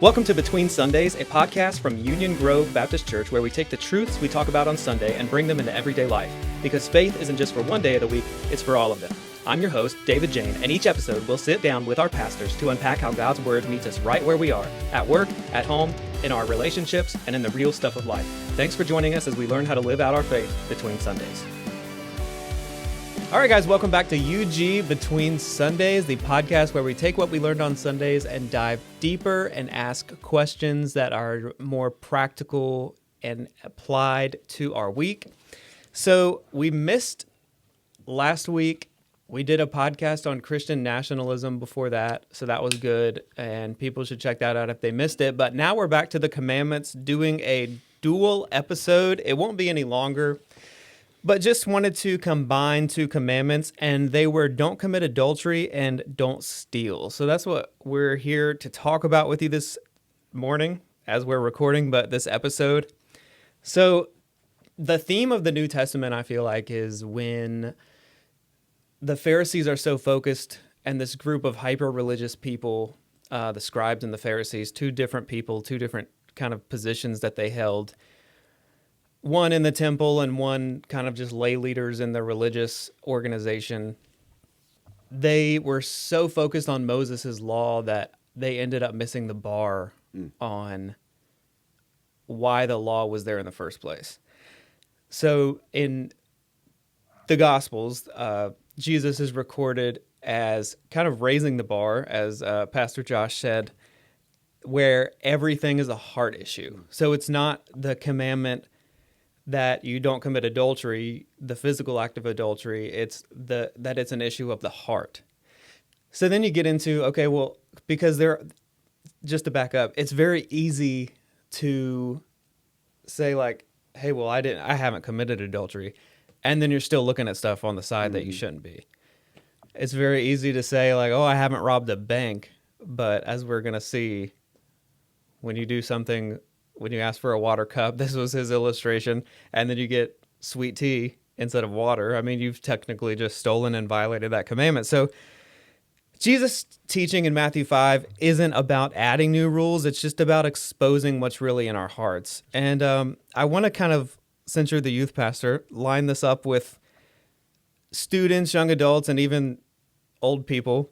Welcome to Between Sundays, a podcast from Union Grove Baptist Church where we take the truths we talk about on Sunday and bring them into everyday life. Because faith isn't just for one day of the week, it's for all of them. I'm your host, David Jane, and each episode we'll sit down with our pastors to unpack how God's Word meets us right where we are, at work, at home, in our relationships, and in the real stuff of life. Thanks for joining us as we learn how to live out our faith between Sundays. All right, guys, welcome back to UG Between Sundays, the podcast where we take what we learned on Sundays and dive deeper and ask questions that are more practical and applied to our week. So we missed last week. We did a podcast on Christian nationalism before that, so that was good, and people should check that out if they missed it. But now we're back to the commandments, doing a dual episode. It won't be any longer. But just wanted to combine two commandments, and they were don't commit adultery and don't steal. So that's what we're here to talk about with you this morning as we're recording, but this episode. So the theme of the New Testament, I feel like, is when the Pharisees are so focused, and this group of hyper-religious people, the scribes and the Pharisees, two different people, two different kind of positions that they held, one in the temple and one kind of just lay leaders in the religious organization. They were so focused on Moses' law that they ended up missing the bar on why the law was there in the first place. So in the Gospels, Jesus is recorded as kind of raising the bar, as Pastor Josh said, where everything is a heart issue. So it's not the commandment that you don't commit adultery, the physical act of adultery, it's that it's an issue of the heart. So then you get into, okay, well, because just to back up, it's very easy to say like, hey, well, I haven't committed adultery, and then you're still looking at stuff on the side that you shouldn't be. It's very easy to say like, oh, I haven't robbed a bank, but as we're going to see, when you do something, when you ask for a water cup, this was his illustration, and then you get sweet tea instead of water. I mean, you've technically just stolen and violated that commandment. So Jesus' teaching in Matthew 5 isn't about adding new rules. It's just about exposing what's really in our hearts. And I want to kind of, since you're the youth pastor, line this up with students, young adults, and even old people.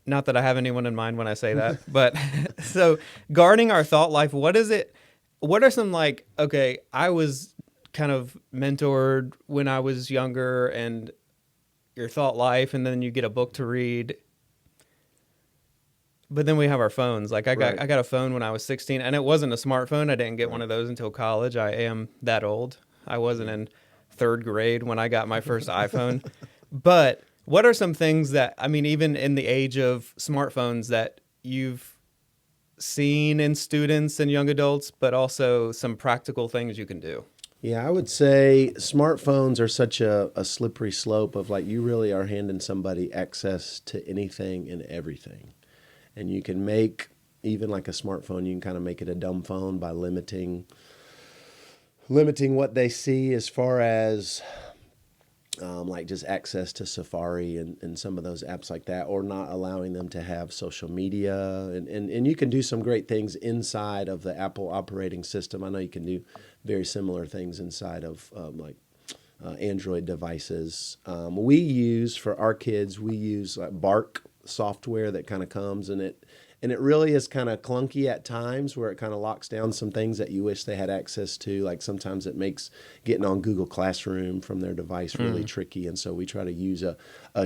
Not that I have anyone in mind when I say that, but so guarding our thought life, what is it? What are some like, okay, I was kind of mentored when I was younger and your thought life, and then you get a book to read. But then we have our phones. Like I got a phone when I was 16, and it wasn't a smartphone. I didn't get one of those until college. I am that old. I wasn't in third grade when I got my first iPhone. But what are some things that, I mean, even in the age of smartphones that you've seen in students and young adults, but also some practical things you can do? Yeah, I would say smartphones are such a slippery slope of like you really are handing somebody access to anything and everything. And you can make, even like a smartphone, you can kind of make it a dumb phone by limiting what they see as far as like just access to Safari and some of those apps like that, or not allowing them to have social media. And you can do some great things inside of the Apple operating system. I know you can do very similar things inside of Android devices. We use, for our kids, we use like Bark software that kind of comes, and it really is kind of clunky at times where it kind of locks down some things that you wish they had access to. Like sometimes it makes getting on Google Classroom from their device really tricky. And so we try to use a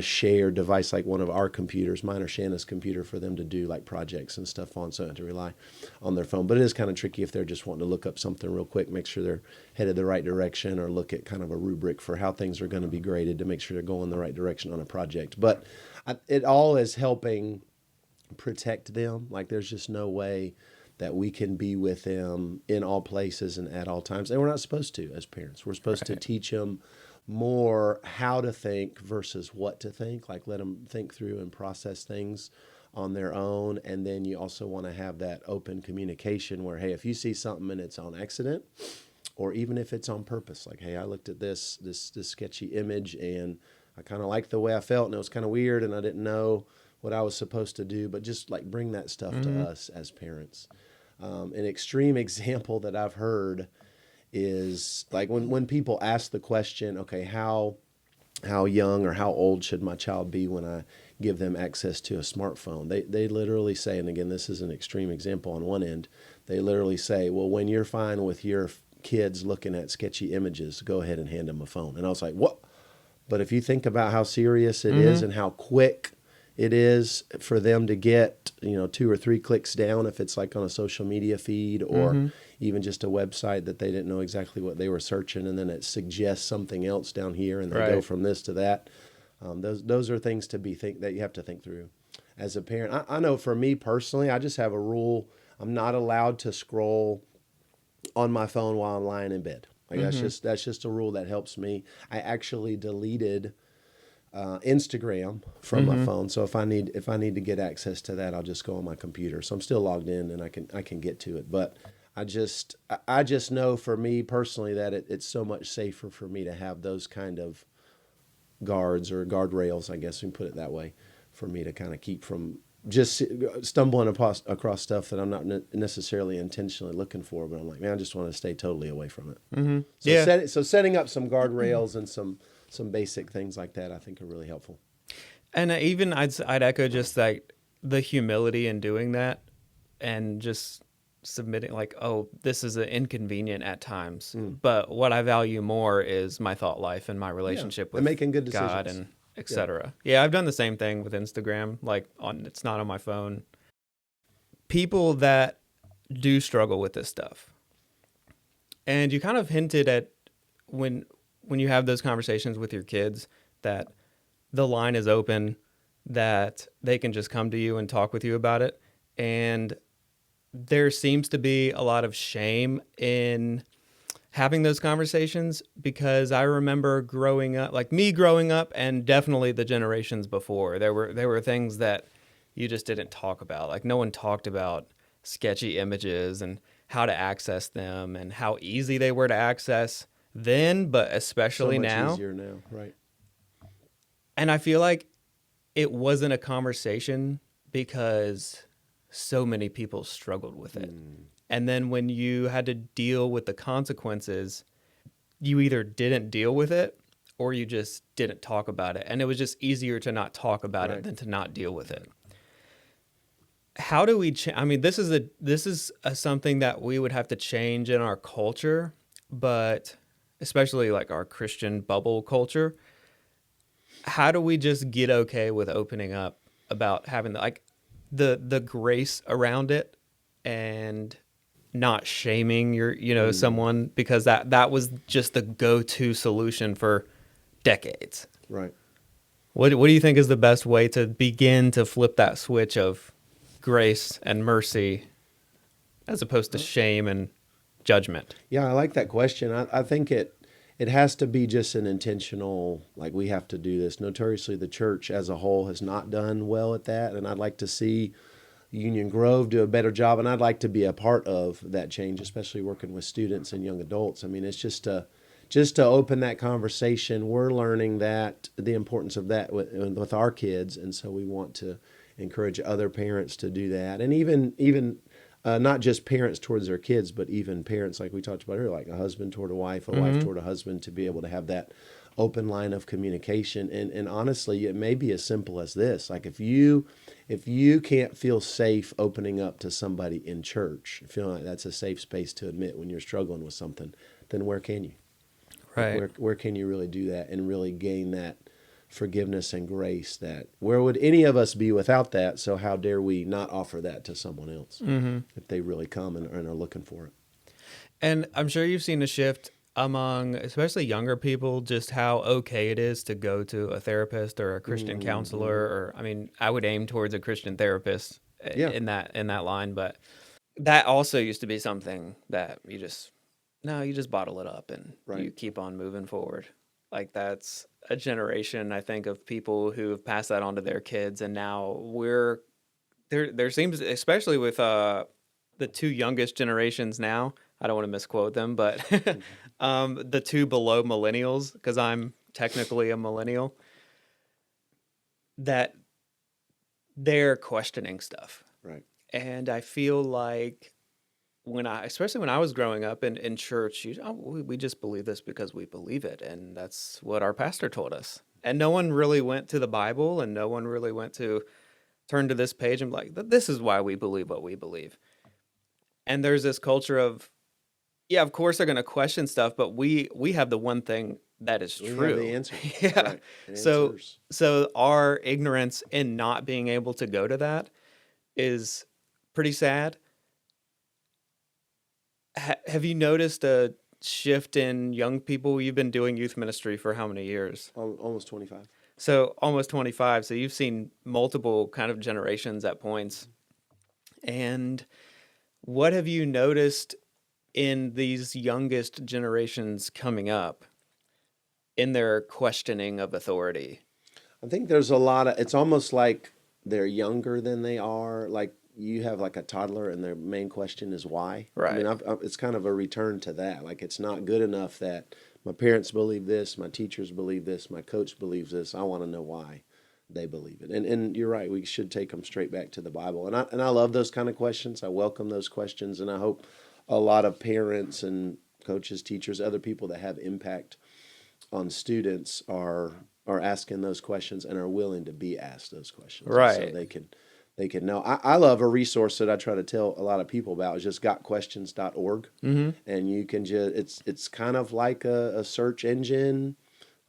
shared device like one of our computers, mine or Shanna's computer, for them to do like projects and stuff on, so they don't have to rely on their phone. But it is kind of tricky if they're just wanting to look up something real quick, make sure they're headed the right direction, or look at kind of a rubric for how things are going to be graded to make sure they're going the right direction on a project. But it all is helping protect them. Like there's just no way that we can be with them in all places and at all times. And we're not supposed to as parents. We're supposed to teach them more how to think versus what to think. Like let them think through and process things on their own. And then you also want to have that open communication where, hey, if you see something and it's on accident, or even if it's on purpose, like, hey, I looked at this sketchy image and I kind of liked the way I felt and it was kind of weird and I didn't know what I was supposed to do, but just like bring that stuff to us as parents. An extreme example that I've heard is like when people ask the question, okay, how young or how old should my child be when I give them access to a smartphone? They literally say, and again, this is an extreme example on one end, they literally say, well, when you're fine with your kids looking at sketchy images, go ahead and hand them a phone. And I was like, what? But if you think about how serious it is and how quick it is for them to get, 2 or 3 clicks down, if it's like on a social media feed or even just a website that they didn't know exactly what they were searching, and then it suggests something else down here, and they go from this to that. Those are things that you have to think through as a parent. I know for me personally, I just have a rule: I'm not allowed to scroll on my phone while I'm lying in bed. Like that's just a rule that helps me. I actually deleted Instagram from my phone, so if I need to get access to that, I'll just go on my computer. So I'm still logged in and I can get to it. But I just know for me personally that it's so much safer for me to have those kind of guards or guardrails, I guess we can put it that way, for me to kind of keep from just stumbling across stuff that I'm not necessarily intentionally looking for, but I'm like, man, I just want to stay totally away from it. So setting up some guardrails and some basic things like that, I think, are really helpful. And even I'd echo just like the humility in doing that, and just submitting like, oh, this is inconvenient at times, but what I value more is my thought life and my relationship with and making good decisions. God and etc. Yeah, I've done the same thing with Instagram. Like it's not on my phone. People that do struggle with this stuff, and you kind of hinted at when you have those conversations with your kids that the line is open, that they can just come to you and talk with you about it. And there seems to be a lot of shame in having those conversations, because I remember growing up and definitely the generations before, there were things that you just didn't talk about. Like no one talked about sketchy images and how to access them and how easy they were to access then, but especially so much now. easier now, right? And I feel like it wasn't a conversation because so many people struggled with it. And then when you had to deal with the consequences, you either didn't deal with it or you just didn't talk about it. And it was just easier to not talk about it than to not deal with it. How do we I mean, this is something that we would have to change in our culture, but especially like our Christian bubble culture. How do we just get okay with opening up about having the grace around it and not shaming someone, because that was just the go-to solution for decades. Right. What do you think is the best way to begin to flip that switch of grace and mercy as opposed to shame and judgment? Yeah, I like that question. I think it has to be just an intentional, like, we have to do this. Notoriously, the church as a whole has not done well at that, and I'd like to see Union Grove do a better job, and I'd like to be a part of that change, especially working with students and young adults. I mean, it's just to open that conversation. We're learning that the importance of that with our kids, and so we want to encourage other parents to do that, and even not just parents towards their kids, but even parents, like we talked about earlier, like a husband toward a wife, a wife toward a husband, to be able to have that open line of communication. And honestly, it may be as simple as this. Like if you can't feel safe opening up to somebody in church, feeling like that's a safe space to admit when you're struggling with something, then where can you? Right. Where can you really do that and really gain that forgiveness and grace? That where would any of us be without that? So how dare we not offer that to someone else if they really come and are looking for it? And I'm sure you've seen a shift among especially younger people, just how okay it is to go to a therapist or a Christian counselor, or I mean, I would aim towards a Christian therapist in that line, but that also used to be something that you just bottle it up and you keep on moving forward. Like that's a generation, I think, of people who have passed that on to their kids, and now there seems, especially with the two youngest generations now, I don't want to misquote them, but the two below millennials, because I'm technically a millennial, that they're questioning stuff. Right. And I feel like especially when I was growing up in church, we just believe this because we believe it. And that's what our pastor told us. And no one really went to the Bible, and no one really went to turn to this page and be like, this is why we believe what we believe. And there's this culture of, yeah, of course they're going to question stuff, but we have the one thing that is We true. have the answer. Yeah. Right. So Answers. so our ignorance in not being able to go to that is pretty sad. Have you noticed a shift in young people? You've been doing youth ministry for how many years? Almost 25. So almost 25. So you've seen multiple kind of generations at points. And what have you noticed in these youngest generations coming up in their questioning of authority? I think there's a lot of, it's almost like they're younger than they are. Like you have like a toddler and their main question is why. Right. I mean, it's kind of a return to that. Like it's not good enough that my parents believe this, my teachers believe this, my coach believes this. I want to know why they believe it. And you're right. We should take them straight back to the Bible. And I love those kind of questions. I welcome those questions. And I hope a lot of parents and coaches, teachers, other people that have impact on students are asking those questions and are willing to be asked those questions. Right. So they can know. I love a resource that I try to tell a lot of people about. It's just gotquestions.org. Mm-hmm. And you can it's kind of like a search engine.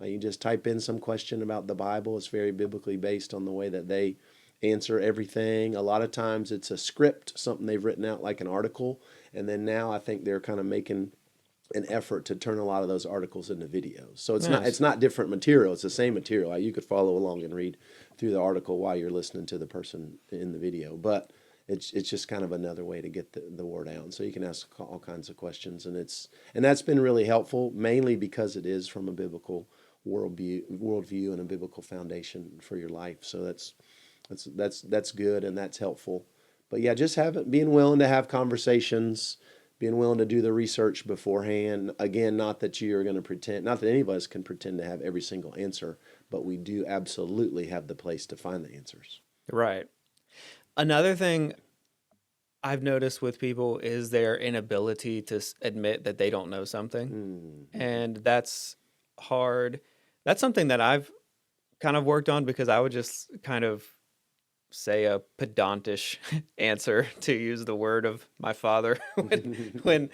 You just type in some question about the Bible. It's very biblically based on the way that they answer everything. A lot of times it's a script, something they've written out like an article. And then now I think they're kind of making an effort to turn a lot of those articles into videos. So it's not different material. It's the same material. You could follow along and read through the article while you're listening to the person in the video. But it's just kind of another way to get the word out. And so you can ask all kinds of questions, and that's been really helpful, mainly because it is from a biblical worldview and a biblical foundation for your life. So that's good and that's helpful. But yeah, just being willing to have conversations, being willing to do the research beforehand. Again, not that you're going to pretend, not that any of us can pretend to have every single answer, but we do absolutely have the place to find the answers. Right. Another thing I've noticed with people is their inability to admit that they don't know something. And that's hard. That's something that I've kind of worked on, because I would just kind of say a pedantish answer, to use the word of my father, when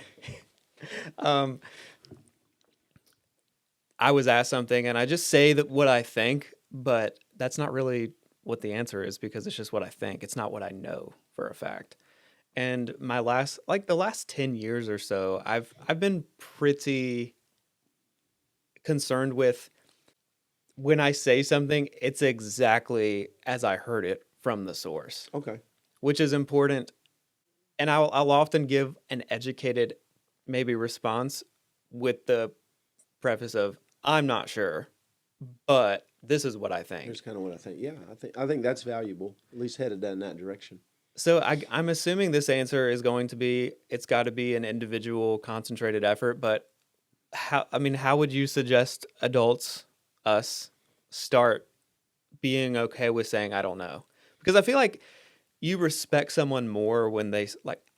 I was asked something, and I just say that what I think, but that's not really what the answer is, because it's just what I think. It's not what I know for a fact. And the last 10 years or so, I've been pretty concerned with, when I say something, it's exactly as I heard it from the source. Okay. Which is important. And I'll often give an educated maybe response with the preface of, I'm not sure, but this is what I think. Here's kind of what I think. Yeah, I think that's valuable, at least headed in that direction. So I'm assuming this answer is going to be, it's got to be an individual concentrated effort, but how would you suggest adults, us, start being okay with saying, I don't know? Because I feel like you respect someone more when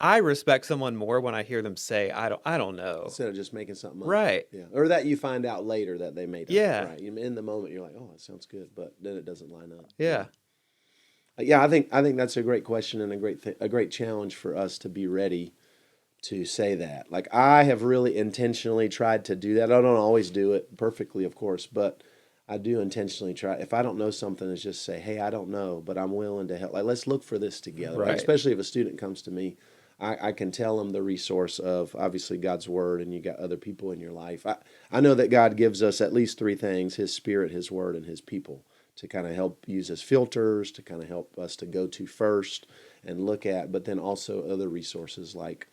I respect someone more when I hear them say, I don't know. Instead of just making something up. Right. Yeah. Or that you find out later that they made up. Yeah. Right. In the moment, you're like, oh, that sounds good, but then it doesn't line up. Yeah. Yeah, I think that's a great question and a great challenge for us to be ready to say that. Like, I have really intentionally tried to do that. I don't always do it perfectly, of course, but I do intentionally try. If I don't know something, it's just say, hey, I don't know, but I'm willing to help. Like, let's look for this together. Right. Like, especially if a student comes to me, I can tell them the resource of obviously God's word, and you got other people in your life. I know that God gives us at least three things: His Spirit, His Word, and His people, to kind of help use as filters, to kind of help us to go to first and look at, but then also other resources like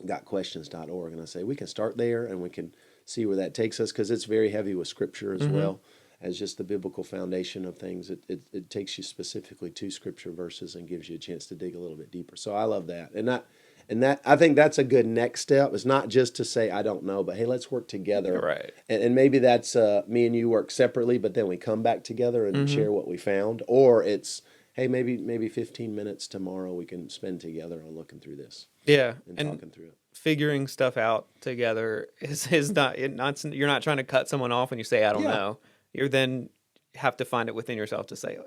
gotquestions.org. And I say we can start there and we can see where that takes us, because it's very heavy with Scripture as well as just the biblical foundation of things. It takes you specifically to Scripture verses and gives you a chance to dig a little bit deeper. So I love that. And that I think that's a good next step. It's not just to say, I don't know, but hey, let's work together. Right. And maybe that's me and you work separately, but then we come back together and share what we found. Or it's, hey, maybe 15 minutes tomorrow we can spend together on looking through this Yeah, and and talking through it. figuring stuff out together is not you're not trying to cut someone off when you say I don't Yeah. know. You then have to find it within yourself to say,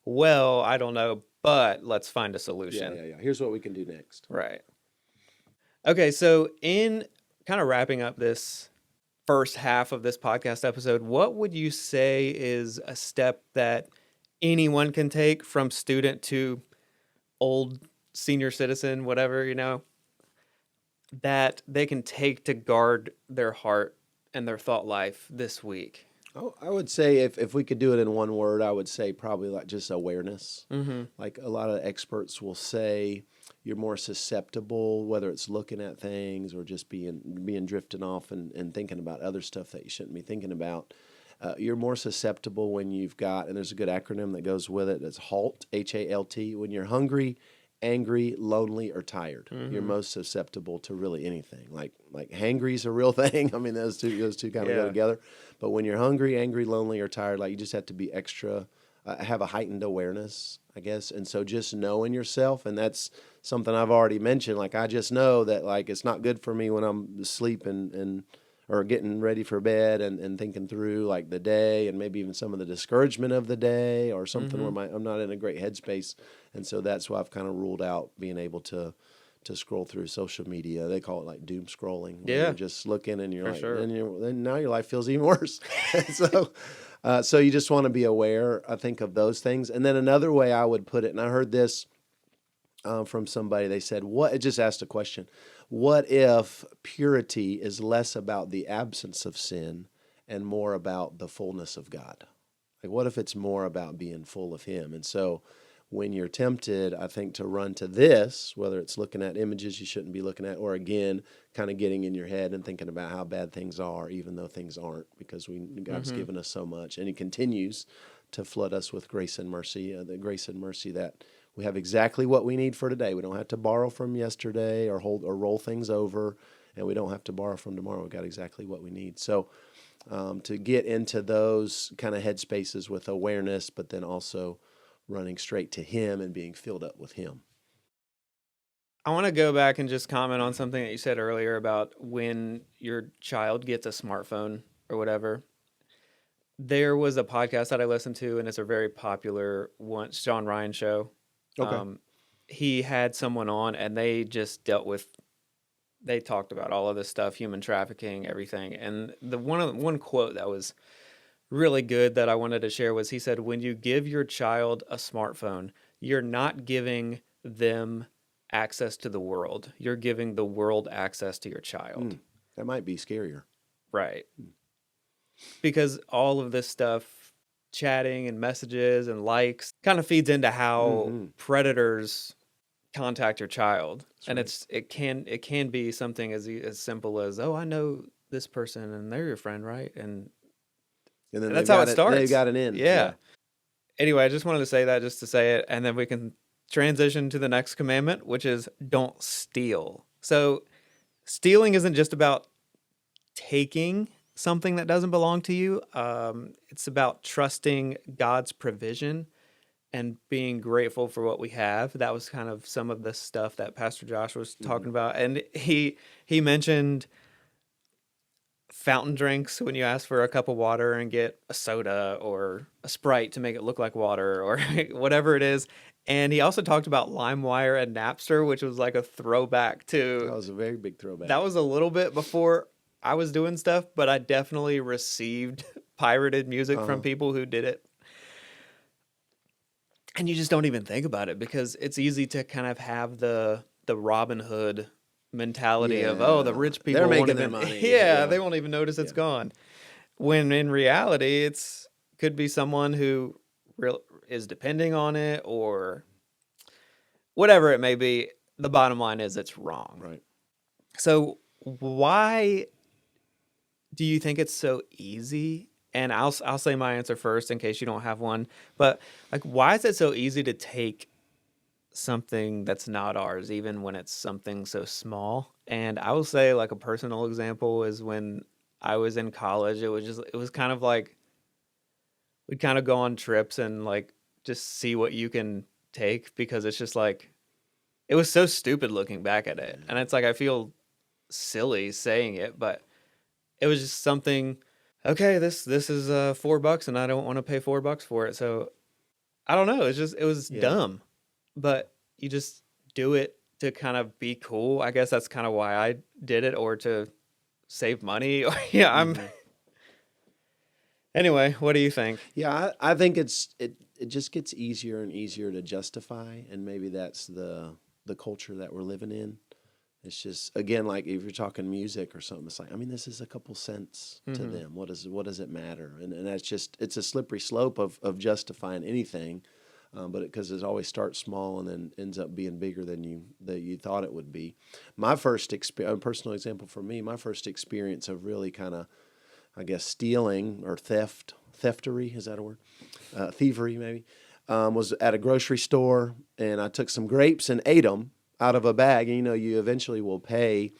well, I don't know, but let's find a solution. Yeah. Here's what we can do next. Right. Okay, so in kind of wrapping up this first half of this podcast episode, what would you say is a step that anyone can take from student to old senior citizen, whatever, that they can take to guard their heart and their thought life this week? Oh, I would say if we could do it in one word, I would say probably like just awareness. Mm-hmm. Like a lot of experts will say, you're more susceptible, whether it's looking at things or just being drifting off and thinking about other stuff that you shouldn't be thinking about. You're more susceptible when you've got, and there's a good acronym that goes with it. It's HALT, H-A-L-T. When you're hungry, angry, lonely, or tired, you're most susceptible to really anything. Like hangry's a real thing. I mean, those two kind of go together. But when you're hungry, angry, lonely, or tired, like you just have to be extra, have a heightened awareness, I guess. And so just knowing yourself, and that's something I've already mentioned. Like I just know that like it's not good for me when I'm asleep and or getting ready for bed and thinking through like the day and maybe even some of the discouragement of the day or something where I'm not in a great headspace. And so that's why I've kind of ruled out being able to scroll through social media. They call it like doom scrolling. Yeah. You're just looking and you're For like, sure. then now your life feels even worse. So you just want to be aware, I think, of those things. And then another way I would put it, and I heard this from somebody, they said, it just asked a question. What if purity is less about the absence of sin and more about the fullness of God? Like, what if it's more about being full of Him? And so when you're tempted, I think, to run to this, whether it's looking at images you shouldn't be looking at, or again, kind of getting in your head and thinking about how bad things are, even though things aren't, because God's given us so much. And He continues to flood us with grace and mercy, the grace and mercy that we have exactly what we need for today. We don't have to borrow from yesterday or roll things over, and we don't have to borrow from tomorrow. We've got exactly what we need. So to get into those kind of headspaces with awareness, but then also running straight to Him and being filled up with Him. I want to go back and just comment on something that you said earlier about when your child gets a smartphone or whatever. There was a podcast that I listened to, and it's a very popular one, John Ryan show. Okay. He had someone on, and they just they talked about all of this stuff, human trafficking, everything. And the one quote that was really good that I wanted to share was, he said, when you give your child a smartphone, you're not giving them access to the world. You're giving the world access to your child. That might be scarier. Right. Because all of this stuff, chatting and messages and likes, kind of feeds into how predators contact your child. That's and right. it can be something as simple as, oh, I know this person and they're your friend, right? And then that's how it starts. They've got an end. Yeah. Anyway, I just wanted to say that just to say it, and then we can transition to the next commandment, which is don't steal. So stealing isn't just about taking something that doesn't belong to you. It's about trusting God's provision and being grateful for what we have. That was kind of some of the stuff that Pastor Josh was talking about. And he mentioned fountain drinks when you ask for a cup of water and get a soda or a Sprite to make it look like water or whatever it is. And he also talked about LimeWire and Napster, which was like a throwback to... That was a very big throwback. That was a little bit before I was doing stuff, but I definitely received pirated music from people who did it. And you just don't even think about it because it's easy to kind of have the Robin Hood mentality of, oh, the rich people they're won't making even, their money. they won't even notice it's gone. When in reality, it's could be someone who is depending on it or whatever it may be. The bottom line is it's wrong. Right. So why do you think it's so easy? And I'll say my answer first in case you don't have one. But like, why is it so easy to take something that's not ours, even when it's something so small? And I will say, like, a personal example is when I was in college. It was kind of like we'd kind of go on trips and like just see what you can take because it's just like it was so stupid looking back at it. And it's like I feel silly saying it, but it was just something. Okay, this is $4 and I don't want to pay $4 for it. So I don't know. It was Yeah. dumb, but you just do it to kind of be cool. I guess that's kind of why I did it, or to save money. Or yeah, I'm. Mhm. Anyway, what do you think? Yeah, I think it just gets easier and easier to justify, and maybe that's the culture that we're living in. It's just, again, like if you're talking music or something, it's like, I mean, this is a couple cents to Mm-hmm. them. What does it matter? And that's just, it's a slippery slope of justifying anything, but because it always starts small and then ends up being bigger than you thought it would be. My first experience, a personal example for me, my first experience of really kind of, I guess, stealing or theftery, is that a word? Thievery maybe, was at a grocery store, and I took some grapes and ate them out of a bag. And, you eventually will pay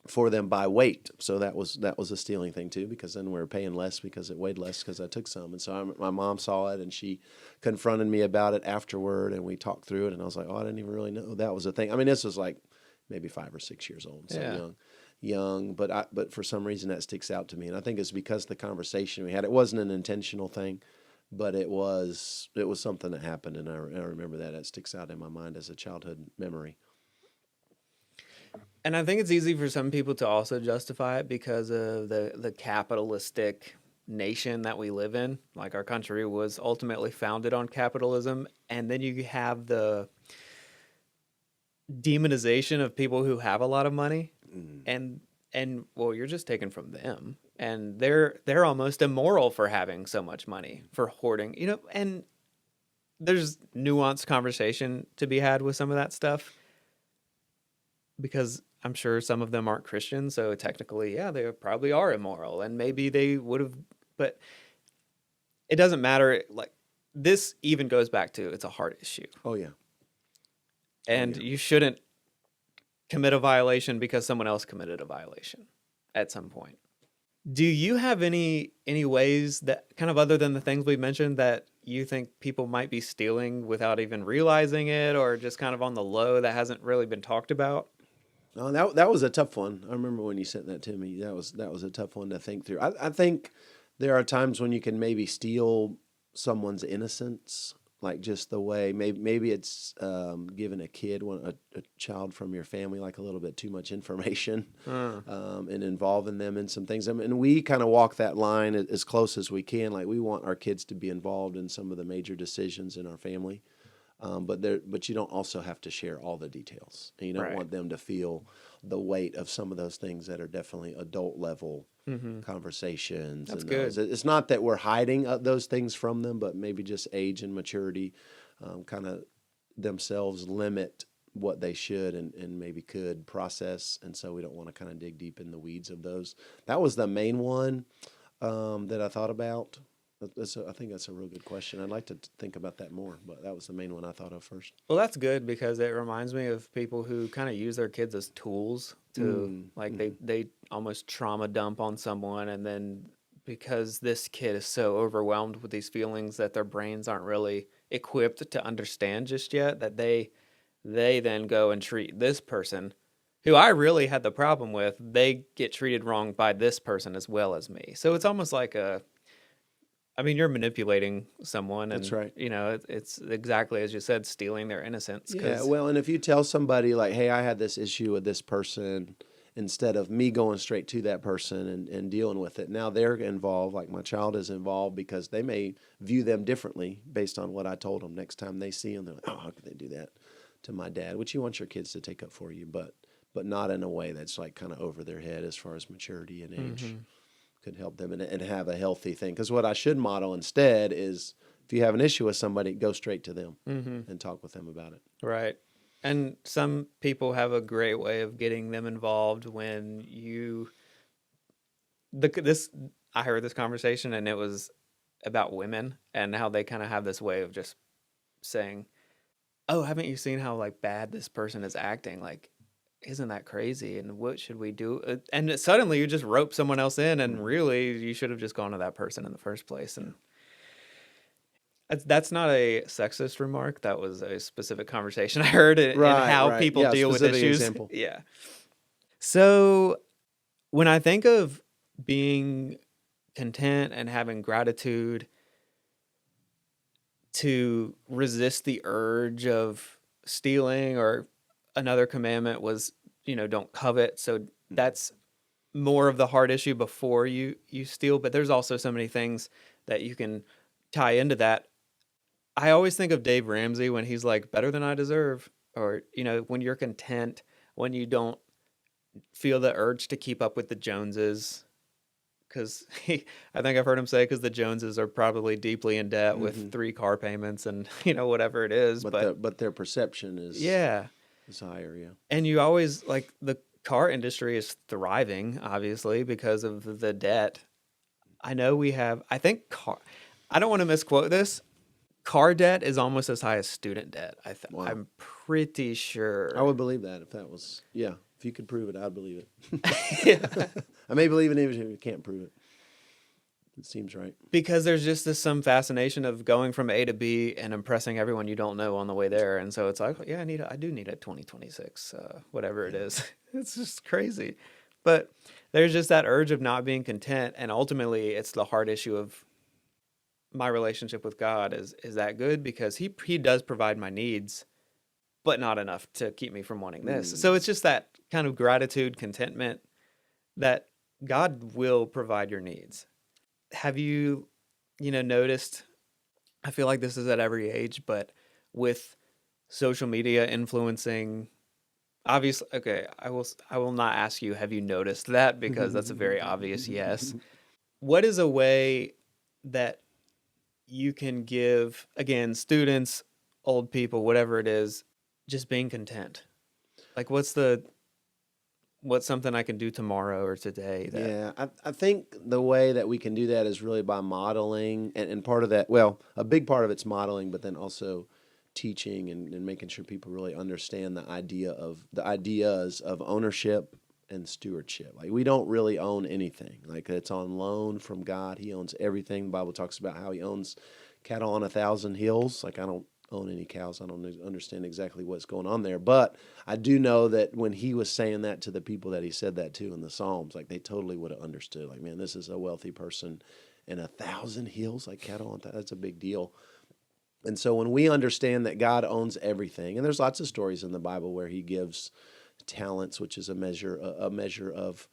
for them by weight. So that was a stealing thing too, because then we were paying less because it weighed less because I took some. And so my mom saw it and she confronted me about it afterward, and we talked through it. And I was like, oh, I didn't even really know that was a thing. I mean, this was like maybe 5 or 6 years old, so Yeah. young, but for some reason that sticks out to me, and I think it's because the conversation we had. It wasn't an intentional thing, but it was something that happened, and I remember that. It sticks out in my mind as a childhood memory. And I think it's easy for some people to also justify it because of the capitalistic nation that we live in. Like our country was ultimately founded on capitalism, and then you have the demonization of people who have a lot of money, Mm. and well, you're just taken from them, and they're almost immoral for having so much money, for hoarding, and there's nuanced conversation to be had with some of that stuff, because I'm sure some of them aren't Christians, so technically, yeah, they probably are immoral, and maybe they would have, but it doesn't matter. Like, this even goes back to, it's a heart issue, Oh yeah, and yeah. you shouldn't commit a violation because someone else committed a violation at some point. Do you have any ways that, kind of other than the things we mentioned, that you think people might be stealing without even realizing it, or just kind of on the low that hasn't really been talked about? No, that was a tough one. I remember when you sent that to me. That was a tough one to think through. I think there are times when you can maybe steal someone's innocence, like just the way maybe it's giving a kid, a child from your family, like a little bit too much information, Uh, and involving them in some things. I mean, we kind of walk that line as close as we can. Like we want our kids to be involved in some of the major decisions in our family. But you don't also have to share all the details, and you don't right. want them to feel the weight of some of those things that are definitely adult level Mm-hmm. conversations. That's And good. it's not that we're hiding those things from them, but maybe just age and maturity, kind of themselves limit what they should and maybe could process, and so we don't want to kind of dig deep in the weeds of those. That was the main one that I thought about. I think that's a real good question. I'd like to think about that more, but that was the main one I thought of first. Well, that's good because it reminds me of people who kind of use their kids as tools to, like, Mm-hmm. they almost trauma dump on someone, and then because this kid is so overwhelmed with these feelings that their brains aren't really equipped to understand just yet, that they then go and treat this person who I really had the problem with, they get treated wrong by this person as well as me. So it's almost like I mean, you're manipulating someone, That's and right. it's exactly as you said, stealing their innocence. Yeah, Because well, and if you tell somebody like, "Hey, I had this issue with this person," instead of me going straight to that person and dealing with it, now they're involved. Like my child is involved because they may view them differently based on what I told them. Next time they see them, they're like, "Oh, how could they do that to my dad?" Which you want your kids to take up for you, but not in a way that's like kind of over their head as far as maturity and age. hmm Could help them and have a healthy thing. Because what I should model instead is if you have an issue with somebody, go straight to them hmm and talk with them about it. right. And some people have a great way of getting them involved when this I heard this conversation, and it was about women and how they kind of have this way of just saying, "Oh, haven't you seen how like bad this person is acting? Like, isn't that crazy? And what should we do?" And suddenly you just rope someone else in, and Mm. really you should have just gone to that person in the first place. Yeah. And That's not a sexist remark. That was a specific conversation I heard in Right, how right. people Yeah, deal with specific issues. example. Yeah. So when I think of being content and having gratitude, to resist the urge of stealing, or another commandment was, don't covet. So that's more of the hard issue before you steal, but there's also so many things that you can tie into that. I always think of Dave Ramsey when he's like, better than I deserve, or when you're content, when you don't feel the urge to keep up with the Joneses, because I think I've heard him say, because the Joneses are probably deeply in debt with 3 car payments and whatever it is. But their perception Yeah, is higher. Yeah. and you always, like, the car industry is thriving, obviously, because of the debt. I know we have, I think I don't want to misquote this. Car debt is almost as high as student debt. Wow. I'm pretty sure. I would believe that if that was, yeah. If you could prove it, I'd believe it. Yeah. I may believe it even if you can't prove it. It seems right. Because there's just some fascination of going from A to B and impressing everyone you don't know on the way there. And so it's like, yeah, I do need a 2026, whatever it is. It's just crazy. But there's just that urge of not being content. And ultimately, it's the hard issue of my relationship with God. Is that good? Because he does provide my needs, but not enough to keep me from wanting this. So it's just that kind of gratitude, contentment, that God will provide your needs. Have you, noticed, I feel like this is at every age, but with social media influencing, obviously, okay, I will not ask you, have you noticed that? Because that's a very obvious yes. What is a way that you can give, again, students, old people, whatever it is, just being content? Like, what's something I can do tomorrow or today that... Yeah, I think the way that we can do that is really by modeling, and part of that, well, a big part of it's modeling, but then also teaching and making sure people really understand the ideas of ownership and stewardship. Like, we don't really own anything. Like, it's on loan from God. He owns everything. The Bible talks about how he owns cattle on 1,000 hills. Like, I don't own any cows. I don't understand exactly what's going on there. But I do know that when he was saying that to the people that he said that to in the Psalms, like, they totally would have understood. Like, man, this is a wealthy person, and 1,000 hills, like cattle on that's a big deal. And so when we understand that God owns everything, and there's lots of stories in the Bible where he gives talents, which is a measure of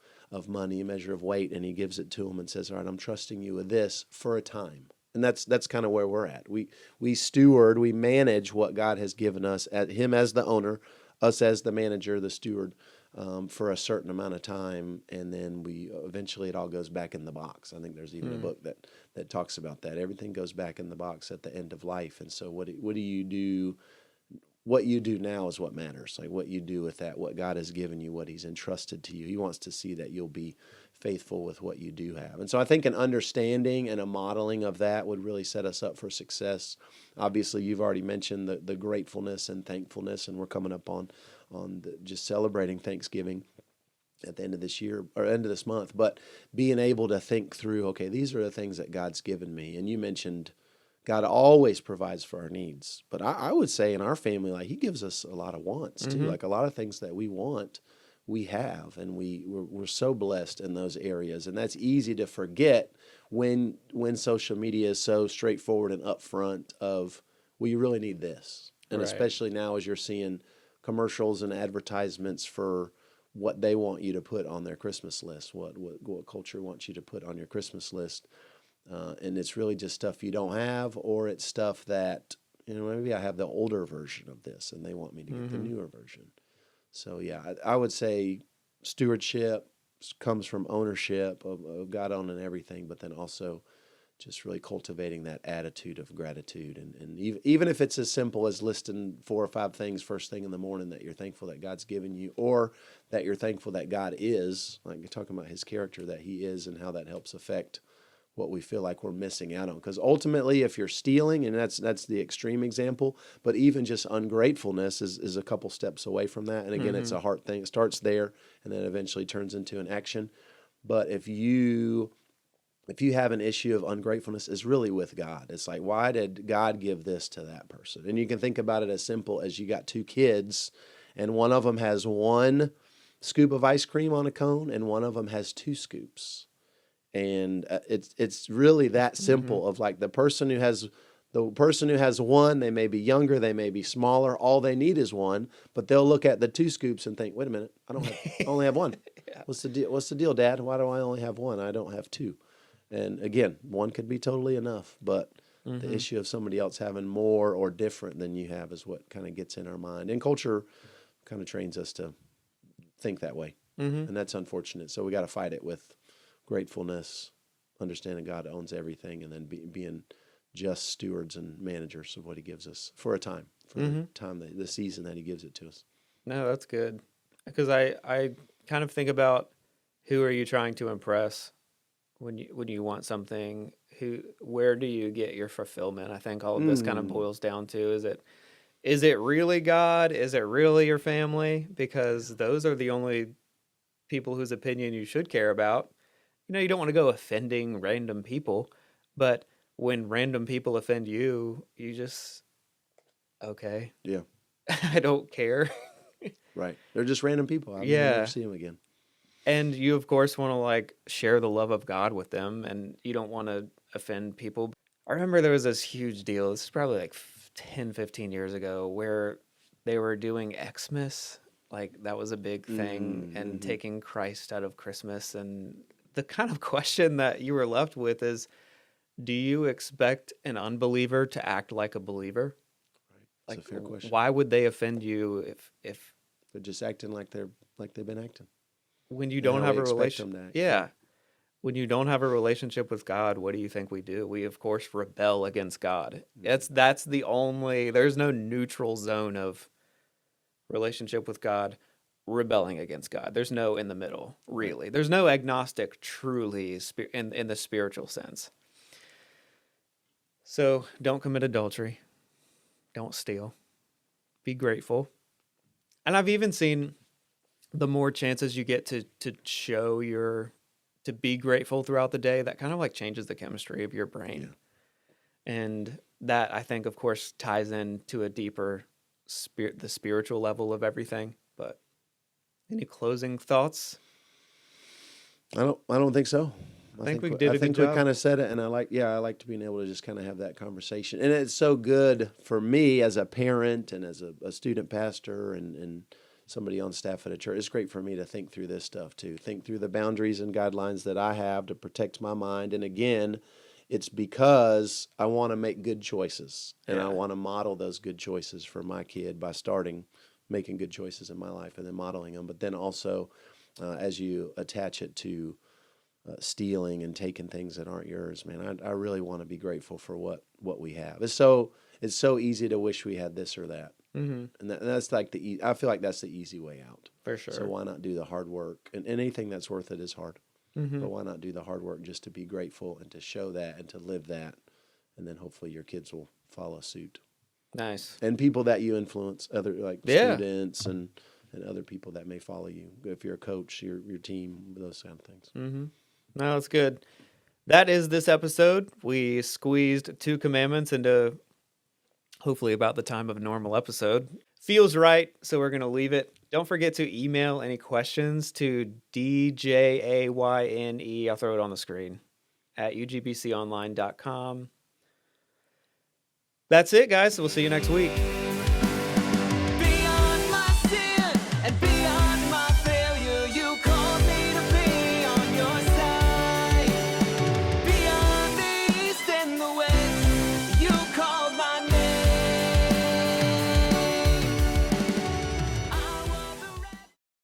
money, a measure of weight, and he gives it to them and says, all right, I'm trusting you with this for a time. And that's kind of where we're at. We steward, we manage what God has given us, at him as the owner, us as the manager, the steward, for a certain amount of time, and then we eventually it all goes back in the box. I think there's even a book that talks about that. Everything goes back in the box at the end of life. And so what do you do? What you do now is what matters. Like, what you do with that, what God has given you, what he's entrusted to you. He wants to see that you'll be faithful with what you do have. And so I think an understanding and a modeling of that would really set us up for success. Obviously, you've already mentioned the gratefulness and thankfulness, and we're coming up on just celebrating Thanksgiving at the end of this year or end of this month. But being able to think through, okay, these are the things that God's given me. And you mentioned God always provides for our needs. But I would say in our family, like, he gives us a lot of wants too. Like, a lot of things that we want, we have, and we're so blessed in those areas. And that's easy to forget when social media is so straightforward and upfront of, well, you really need this. And Right. especially now as you're seeing commercials and advertisements for what they want you to put on their Christmas list, what culture wants you to put on your Christmas list. And it's really just stuff you don't have, or it's stuff that, maybe I have the older version of this and they want me to get the newer version. So, yeah, I would say stewardship comes from ownership of God owning everything, but then also just really cultivating that attitude of gratitude. And even if it's as simple as listing 4 or 5 things first thing in the morning that you're thankful that God's given you, or that you're thankful that God is, like you're talking about his character, that he is, and how that helps affect what we feel like we're missing out on. Because ultimately, if you're stealing, and that's the extreme example, but even just ungratefulness is a couple steps away from that. And again, it's a heart thing. It starts there and then eventually turns into an action. But if you if you have an issue of ungratefulness, it's really with God. It's like, why did God give this to that person? And you can think about it as simple as you got two kids, and one of them has one scoop of ice cream on a cone, and one of them has two scoops. And it's really that simple. Of like the person who has one, they may be younger, they may be smaller. All they need is one, but they'll look at the two scoops and think, "Wait a minute, I only have one. Yeah. What's the deal? What's the deal, Dad? Why do I only have one? I don't have two." And again, one could be totally enough, but the issue of somebody else having more or different than you have is what kind of gets in our mind. And culture kind of trains us to think that way, and that's unfortunate. So we got to fight it with gratefulness, understanding God owns everything, and then being just stewards and managers of what He gives us for a time, for the time, the season that He gives it to us. No, that's good. Because I kind of think about, who are you trying to impress when you want something? Where do you get your fulfillment? I think all of this kind of boils down to, is it really God? Is it really your family? Because those are the only people whose opinion you should care about. You don't want to go offending random people, but when random people offend you, you just, okay, Yeah, I don't care. right. They're just random people. I'll never see them again. And you, of course, want to like share the love of God with them, and you don't want to offend people. I remember there was this huge deal. This is probably like 10, 15 years ago, where they were doing Xmas. Like that was a big thing, and taking Christ out of Christmas. And the kind of question that you were left with is, do you expect an unbeliever to act like a believer? Right. That's a fair question. Why would they offend you if they're just acting like they've been acting? When you don't have a relationship, yeah. When you don't have a relationship with God, what do you think we do? We of course rebel against God. That's the only. There's no neutral zone of relationship with God, rebelling against God. There's no in the middle, really. There's no agnostic, truly in the spiritual sense. So don't commit adultery. Don't steal. Be grateful. And I've even seen, the more chances you get to show to be grateful throughout the day, that kind of like changes the chemistry of your brain. Yeah. And that, I think, of course, ties into a deeper the spiritual level of everything. But any closing thoughts? I don't think so. I think we did a good job. I think we kind of said it, and I like to being able to just kind of have that conversation. And it's so good for me as a parent and as a student pastor and somebody on staff at a church. It's great for me to think through this stuff too. Think through the boundaries and guidelines that I have to protect my mind. And again, it's because I want to make good choices, and I want to model those good choices for my kid by starting making good choices in my life and then modeling them. But then also, as you attach it to stealing and taking things that aren't yours, man, I really want to be grateful for what we have. It's so easy to wish we had this or that. And that's like I feel like that's the easy way out. For sure. So why not do the hard work? And anything that's worth it is hard. But why not do the hard work just to be grateful and to show that and to live that? And then hopefully your kids will follow suit. Nice. And people that you influence, other students and other people that may follow you. If you're a coach, your team, those kind of things. No, that's good. That is this episode. We squeezed 2 commandments into hopefully about the time of a normal episode. Feels right, so we're going to leave it. Don't forget to email any questions to DJAYNE, I'll throw it on the screen, at ugbconline.com. That's it, guys. So we'll see you next week.